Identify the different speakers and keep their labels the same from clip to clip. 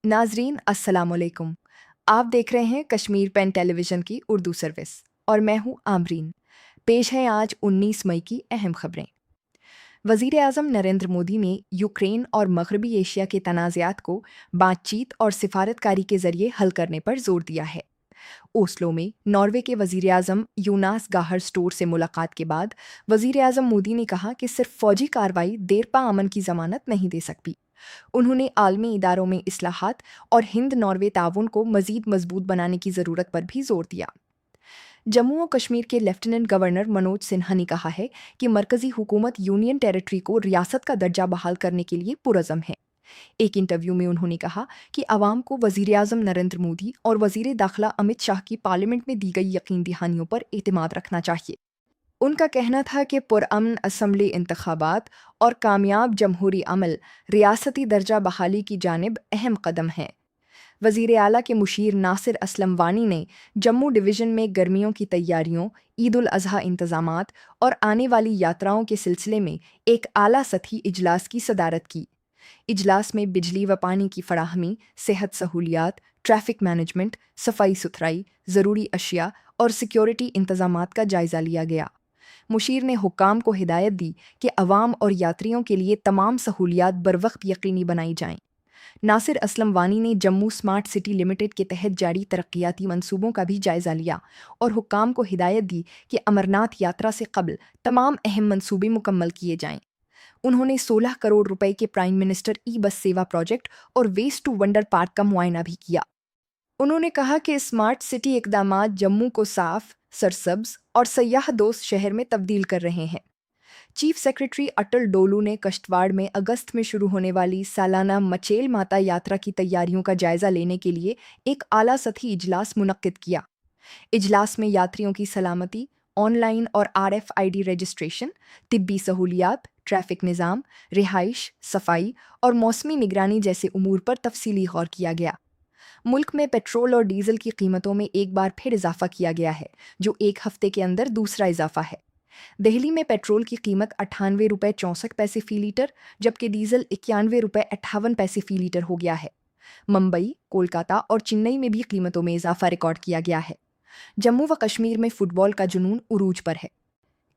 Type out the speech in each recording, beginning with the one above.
Speaker 1: नाजरीन अस्सलाम वालेकुम। आप देख रहे हैं कश्मीर पेन टेलीविज़न की उर्दू सर्विस और मैं हूं आमरीन। पेश है आज 19 मई की अहम खबरें। वज़ीर आज़म नरेंद्र मोदी ने यूक्रेन और मगरबी एशिया के तनाज़ात को बातचीत और सिफारतकारी के ज़रिए हल करने पर जोर दिया है। ओस्लो में नॉर्वे के वज़ीर आज़म यूनास गाहर स्टोर से मुलाकात के बाद वज़ीर आज़म मोदी ने कहा कि सिर्फ फ़ौजी कार्रवाई देरपा अमन की ज़मानत नहीं दे सकती। उन्होंने आलमी इदारों में इस्लाहात और हिंद नॉर्वे ताउन को मज़ीद मजबूत बनाने की ज़रूरत पर भी जोर दिया। जम्मू और कश्मीर के लेफ्टिनेंट गवर्नर मनोज सिन्हा ने कहा है कि मरकज़ी हुकूमत यूनियन टेरिटरी को रियासत का दर्जा बहाल करने के लिए पुरज़म है। एक इंटरव्यू में उन्होंने कहा कि आवाम को वज़ीर आज़म नरेंद्र मोदी और वज़ीर दाखिला अमित शाह की पार्लियामेंट में दी गई यकीन दहानियों पर एतमाद रखना चाहिए। उनका कहना था कि पुरअमन असम्बली इंतखाबात और कामयाब जमहूरी अमल रियासती दर्जा बहाली की जानिब अहम कदम है। वज़ीर आला के मुशीर नासिर असलम वानी ने जम्मू डिवीज़न में गर्मियों की तैयारियों, ईद उल अज़हा इंतज़ामात और आने वाली यात्राओं के सिलसिले में एक आला सतही इजलास की सदारत की। इजलास में बिजली व पानी की फराहमी, सेहत सहूलियात, ट्रैफिक मैनेजमेंट, सफाई सुथराई, ज़रूरी अशिया और सिक्योरिटी इंतज़ामात का जायज़ा लिया गया। मुशीर ने हुक्काम को हिदायत दी कि अवाम और यात्रियों के लिए तमाम सहूलियात बरवक्त यकीनी बनाई जाएं। नासिर असलम वानी ने जम्मू स्मार्ट सिटी लिमिटेड के तहत जारी तरक्याती मंसूबों का भी जायज़ा लिया और हुक्काम को हिदायत दी कि अमरनाथ यात्रा से कबल तमाम अहम मंसूबे मुकम्मल किए जाएं। उन्होंने 16 करोड़ रुपए के प्राइम मिनिस्टर ई बस सेवा प्रोजेक्ट और वेस्ट टू वंडर पार्क का मुआयना भी किया। उन्होंने कहा कि स्मार्ट सिटी इकदामात जम्मू को साफ, सरसब्ज और सयाह दोस्त शहर में तब्दील कर रहे हैं। चीफ सेक्रेटरी अटल डोलू ने कश्तवाड़ में अगस्त में शुरू होने वाली सालाना मचेल माता यात्रा की तैयारियों का जायजा लेने के लिए एक आला सतही इजलास मुनक्किद किया। इजलास में यात्रियों की सलामती, ऑनलाइन और RFID रजिस्ट्रेशन, तिब्बी सहूलियात, ट्रैफिक निज़ाम, रिहाइश, सफाई और मौसमी निगरानी जैसे उमूर पर तफसीली गौर किया गया। मुल्क में पेट्रोल और डीजल की कीमतों में एक बार फिर इजाफा किया गया है, जो एक हफ्ते के अंदर दूसरा इजाफा है। दिल्ली में पेट्रोल की कीमत 98 रुपये 64 पैसे फ़ी लीटर, जबकि डीजल 91 रुपये 58 पैसे फ़ी लीटर हो गया है। मुंबई, कोलकाता और चेन्नई में भी कीमतों में इजाफा रिकॉर्ड किया गया है। जम्मू व कश्मीर में फुटबॉल का जुनून उरूज पर है।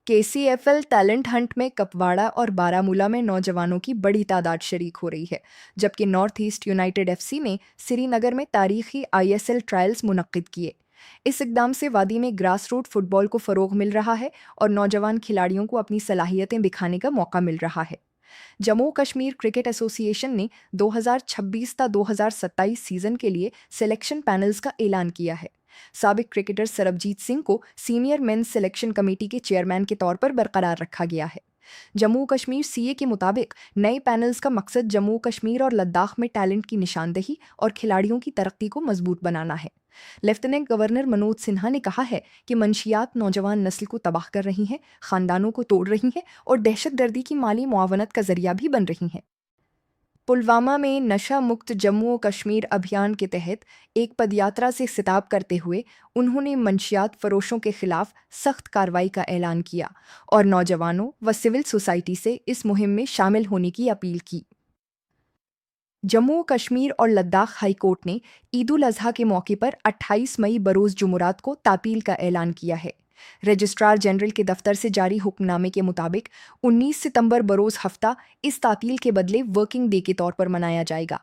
Speaker 1: KCFL टैलेंट हंट में कपवाड़ा और बारामूला में नौजवानों की बड़ी तादाद शरीक हो रही है, जबकि नॉर्थ ईस्ट यूनाइटेड FC ने श्रीनगर में तारीखी ISL ट्रायल्स मुनक्किद किए। इस इकदाम से वादी में ग्रास रूट फुटबॉल को फ़रोग मिल रहा है और नौजवान खिलाड़ियों को अपनी सलाहियतें दिखाने का मौका मिल रहा है। जम्मू कश्मीर क्रिकेट एसोसिएशन ने 2026 ता 2027 सीज़न के लिए सिलेक्शन पैनल्स का ऐलान किया है। साबिक क्रिकेटर सरबजीत सिंह को सीनियर मेंस सिलेक्शन कमेटी के चेयरमैन के तौर पर बरकरार रखा गया है। जम्मू कश्मीर CA के मुताबिक नए पैनल्स का मकसद जम्मू कश्मीर और लद्दाख में टैलेंट की निशानदेही और खिलाड़ियों की तरक्की को मजबूत बनाना है। लेफ्टिनेंट गवर्नर मनोज सिन्हा ने कहा है कि मंशियात नौजवान नस्ल को तबाह कर रही हैं, खानदानों को तोड़ रही हैं और दहशतगर्दी की माली मुआवनत का जरिया भी बन रही हैं। पुलवामा में नशा मुक्त जम्मू और कश्मीर अभियान के तहत एक पदयात्रा से खिताब करते हुए उन्होंने मंशियात फरोशों के खिलाफ सख्त कार्रवाई का ऐलान किया और नौजवानों व सिविल सोसाइटी से इस मुहिम में शामिल होने की अपील की। जम्मू और कश्मीर और लद्दाख हाई कोर्ट ने ईद उल अज़हा के मौके पर 28 मई बरोज़ जुमुरात को तापील का ऐलान किया है। रजिस्ट्रार जनरल के दफ्तर से जारी हुक्मनामे के मुताबिक 19 सितंबर बरोज़ हफ्ता इस तातील के बदले वर्किंग डे के तौर पर मनाया जाएगा।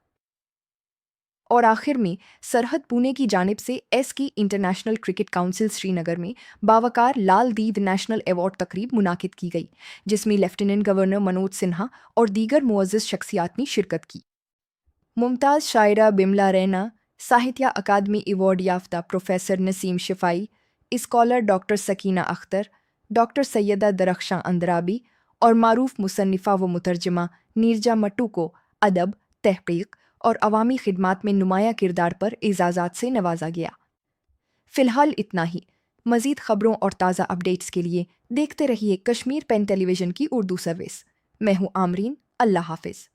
Speaker 1: और आखिर में सरहद पुणे की जानिब से की इंटरनेशनल क्रिकेट काउंसिल श्रीनगर में बावकार लाल दीद नेशनल अवार्ड तकरीब मुनाकिद की गई, जिसमें लेफ्टिनेंट गवर्नर मनोज सिन्हा और दीगर मुअज़्ज़ज़ शख्सियात ने शिरकत की। मुमताज़ शायरा बिमला रैना, साहित्य अकादमी अवार्ड याफ्ता professor Naseem Shifai, scholar doctor Sakina Akhtar, doctor Syeda Darakhshan Andrabi और मारूफ मुसन्निफ़ा व मुतरजमा नीरजा मट्टू को अदब, तहक़ीक़ और अवामी खिदमात में नुमाया किरदार पर एज़ाज़ात से नवाजा गया। फ़िलहाल इतना ही। मज़ीद ख़बरों और ताज़ा अपडेट्स के लिए देखते रहिए कश्मीर पेन टेलीविज़न की उर्दू सर्विस। मैं हूँ आमरीन। अल्लाह हाफ़िज़।